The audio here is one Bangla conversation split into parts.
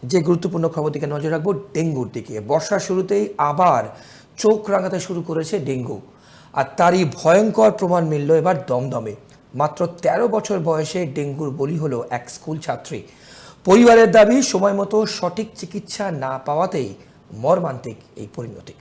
যে গুরুত্বপূর্ণ খবর দিকে নজর রাখবো ডেঙ্গুর দিকে। বর্ষার শুরুতেই আবার চোখ রাঙাতে শুরু করেছে ডেঙ্গু, আর তারই ভয়ঙ্কর প্রমাণ মিলল এবার দমদমে। মাত্র ১৩ বছর বয়সে ডেঙ্গুর বলি হলো এক স্কুল ছাত্রী। পরিবারের দাবি, সময় মতো সঠিক চিকিৎসা না পাওয়াতেই মর্মান্তিক এই পরিণতি।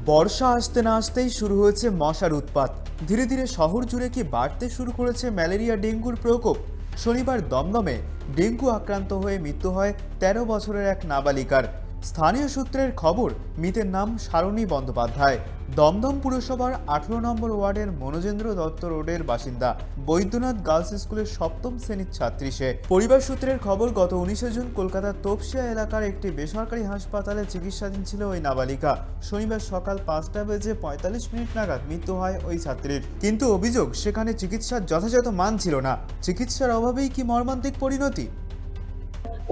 বর্ষা আসতে না আসতেই শুরু হয়েছে মশার উৎপাত। ধীরে ধীরে শহর জুড়ে কি বাড়তে শুরু করেছে ম্যালেরিয়া ডেঙ্গুর প্রকোপ। শনিবার দমদমে ডেঙ্গু আক্রান্ত হয়ে মৃত্যু হয় ১৩ বছরের এক নাবালিকার। স্থানীয় সূত্রের খবর, মৃতের নাম সারণী বন্দ্যোপাধ্যায়। দমদম পুরসভার ১৮ নম্বর ওয়ার্ডের মনোজেন্দ্র দত্ত রোডের বাসিন্দা। বৈদ্যনাথ গার্লস স্কুলের ৭ম শ্রেণীর ছাত্রী সে। পরিবার সূত্রের খবর, গত ১৯শে জুন কলকাতার তোপসিয়া এলাকার একটি বেসরকারি হাসপাতালে চিকিৎসাধীন ছিল ওই নাবালিকা। শনিবার সকাল ৫টা বেজে ৪৫ মিনিট নাগাদ মৃত্যু হয় ওই ছাত্রীর। কিন্তু অভিযোগ, সেখানে চিকিৎসার যথাযথ মান ছিল না। চিকিৎসার অভাবেই কি মর্মান্তিক পরিণতি?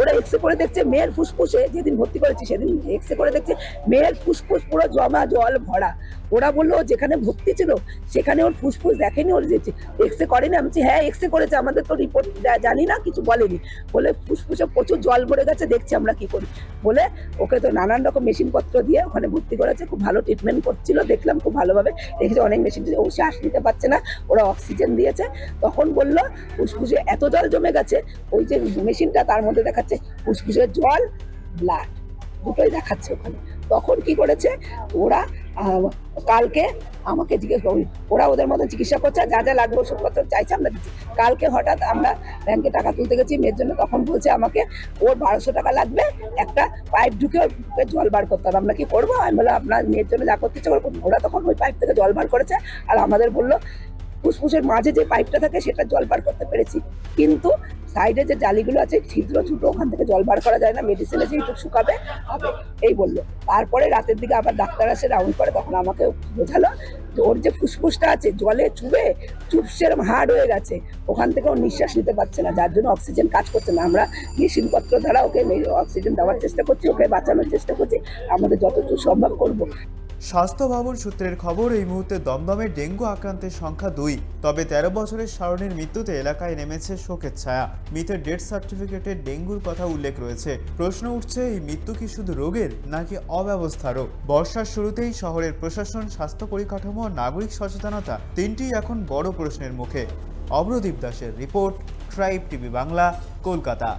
ওরা এক্সরে করে দেখছে মেয়ের ফুসফুসে, যেদিন ভর্তি করেছি সেদিন এক্সরে করে দেখছে মেয়ের ফুসফুস পুরো জমা জল ভরা। ওরা বললো যেখানে ভর্তি ছিল সেখানে ওর ফুসফুস দেখেনি, ওর যেছে এক্সরে করেনি। আমি বলছি হ্যাঁ এক্সরে করেছে, আমাদের তো রিপোর্ট জানি না, কিছু বলেনি। বলে ফুসফুসে প্রচুর জল ভরে গেছে, দেখছি আমরা কি করি। বলে ওকে তো নানান রকম মেশিনপত্র দিয়ে ওখানে ভর্তি করেছে, খুব ভালো ট্রিটমেন্ট করছিল, দেখলাম খুব ভালোভাবে দেখেছে। অনেক মেশিন, ও শ্বাস নিতে পারছে না, ওরা অক্সিজেন দিয়েছে। তখন বললো ফুসফুসে এত জল জমে গেছে, ওই যে মেশিনটা তার মধ্যে দেখাচ্ছে ফুসফুসের জল, ব্লাড দুটোই দেখাচ্ছে ওখানে। তখন কি করেছে ওরা, কালকে আমাকে জিজ্ঞেস করি, ওরা ওদের মতো চিকিৎসা করছে, যা যা লাগবে ওষুধপত্র চাইছে আমরা দিচ্ছি। কালকে হঠাৎ আমরা ব্যাংকে টাকা তুলতে গেছি মেয়ের জন্য, তখন বলছে আমাকে ওর ১২০০ টাকা লাগবে, একটা পাইপ ঢুকে ওর বুকে জল বার করতে হবে। আমরা কি করবো? আমি বললাম আপনার মেয়ের জন্য যা করতে ইচ্ছে করবো। ওরা তখন ওই পাইপ থেকে জল বার করেছে, আর আমাদের বললো ফুসফুসের মাঝে যে পাইপটা থাকে সেটা জল বার করতে পেরেছি, কিন্তু সাইডে যে জালিগুলো আছে ছিদ্র ছোট, ওখান থেকে জল বার করা যায় না, মেডিসিনে যেটুকু শুকাবে হবে, এই বললো। তারপরে রাতের দিকে আবার ডাক্তার আসে, রাউন্ড করে, তখন আমাকে বোঝালো যে ওর যে ফুসফুসটা আছে জলে চুবে চুপসেরম হার্ড হয়ে গেছে, ওখান থেকে ও নিঃশ্বাস নিতে পারছে না, যার জন্য অক্সিজেন কাজ করছে না। আমরা মেশিনপত্র দ্বারা ওকে অক্সিজেন দেওয়ার চেষ্টা করছি, ওকে বাঁচানোর চেষ্টা করছি, আমাদের যতটুকু সম্ভব করবো। স্বাস্থ্য ভবন সূত্রের খবর, এই মুহূর্তে দমদমে ডেঙ্গু আক্রান্তের সংখ্যা ২। তবে ১৩ বছরের সারণীর মৃত্যুতে এলাকায় নেমেছে শোকের ছায়া। মৃতের ডেথ সার্টিফিকেটে ডেঙ্গুর কথা উল্লেখ রয়েছে। প্রশ্ন উঠছে, এই মৃত্যু কি শুধু রোগের নাকি অব্যবস্থারও? বর্ষার শুরুতেই শহরের প্রশাসন, স্বাস্থ্য পরিকাঠামো ও নাগরিক সচেতনতা তিনটিই এখন বড় প্রশ্নের মুখে। অভ্রদীপ দাসের report, tribe TV Bangla, Kolkata.